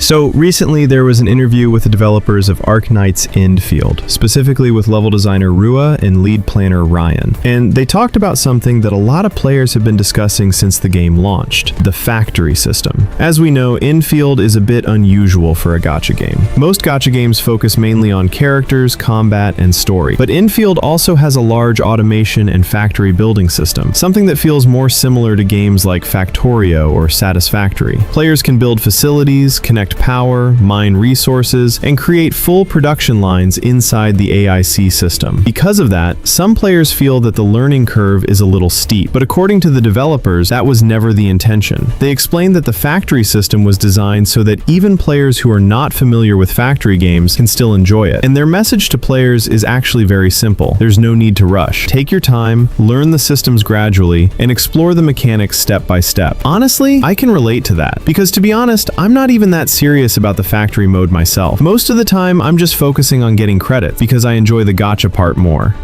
So recently there was an interview with the developers of Arknights Endfield, specifically with level designer Rua and lead planner Ryan. And they talked about something that a lot of players have been discussing since the game launched, the factory system. As we know, Endfield is a bit unusual for a gacha game. Most gacha games focus mainly on characters, combat, and story. But Endfield also has a large automation and factory building system, something that feels more similar to games like Factorio or Satisfactory. Players can build facilities, connect power, mine resources, and create full production lines inside the AIC system. Because of that, some players feel that the learning curve is a little steep, but according to the developers, that was never the intention. They explained that the factory system was designed so that even players who are not familiar with factory games can still enjoy it. And their message to players is actually very simple. There's no need to rush. Take your time, learn the systems gradually, and explore the mechanics step by step. Honestly, I can relate to that, because to be honest, I'm not even that serious about the factory mode myself. Most of the time, I'm just focusing on getting credit, because I enjoy the gacha part more.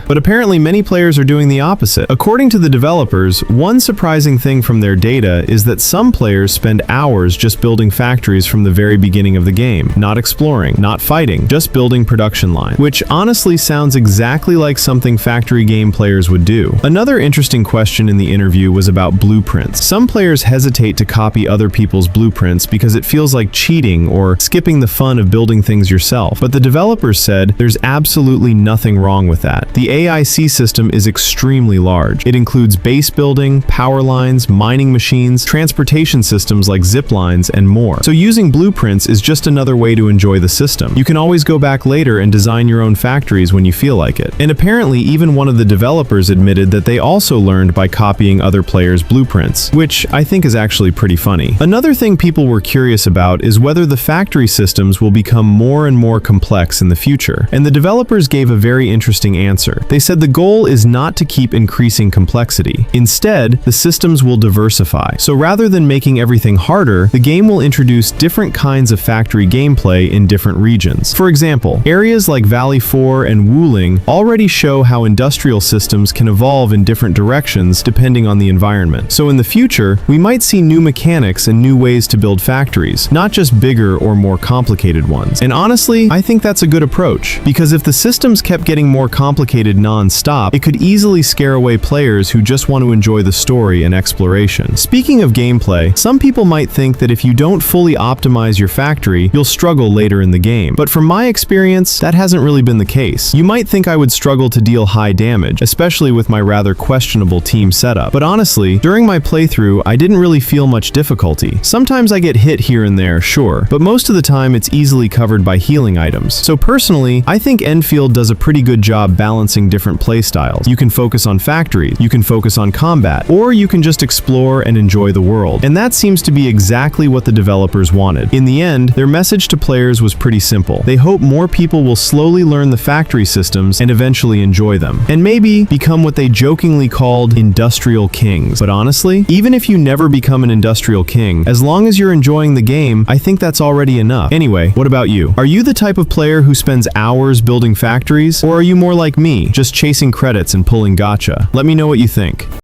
But apparently many players are doing the opposite. According to the developers, one surprising thing from their data is that some players spend hours just building factories from the very beginning of the game, not exploring, not fighting, just building production line, which honestly sounds exactly like something factory game players would do. Another interesting question in the interview was about blueprints. Some players hesitate to copy other people's blueprints because it feels like cheating or skipping the fun of building things yourself. But the developers said there's absolutely nothing wrong with that. The AIC system is extremely large. It includes base building, power lines, mining machines, transportation systems like zip lines, and more. So using blueprints is just another way to enjoy the system. You can always go back later and design your own factories when you feel like it. And apparently even one of the developers admitted that they also learned by copying other players' blueprints, which I think is actually pretty funny. Another thing people were curious about is whether the factory systems will become more and more complex in the future. And the developers gave a very interesting answer. They said the goal is not to keep increasing complexity. Instead, the systems will diversify. So rather than making everything harder, the game will introduce different kinds of factory gameplay in different regions. For example, areas like Valley 4 and Wuling already show how industrial systems can evolve in different directions depending on the environment. So in the future, we might see new mechanics and new ways to build factories, not just bigger or more complicated ones. And honestly, I think that's a good approach, because if the systems kept getting more complicated non-stop, it could easily scare away players who just want to enjoy the story and exploration. Speaking of gameplay, some people might think that if you don't fully optimize your factory, you'll struggle later in the game. But from my experience, that hasn't really been the case. You might think I would struggle to deal high damage, especially with my rather questionable team setup. But honestly, during my playthrough, I didn't really feel much difficulty. Sometimes I get hit here and there, sure, but most of the time it's easily covered by healing items. So personally, I think Endfield does a pretty good job balancing different playstyles. You can focus on factories, you can focus on combat, or you can just explore and enjoy the world. And that seems to be exactly what the developers wanted. In the end, their message to players was pretty simple. They hope more people will slowly learn the factory systems and eventually enjoy them, and maybe become what they jokingly called industrial kings. But honestly, even if you never become an industrial king, as long as you're enjoying the game, I think that's already enough. Anyway, what about you? Are you the type of player who spends hours building factories, or are you more like me, just chasing credits and pulling gacha? Let me know what you think.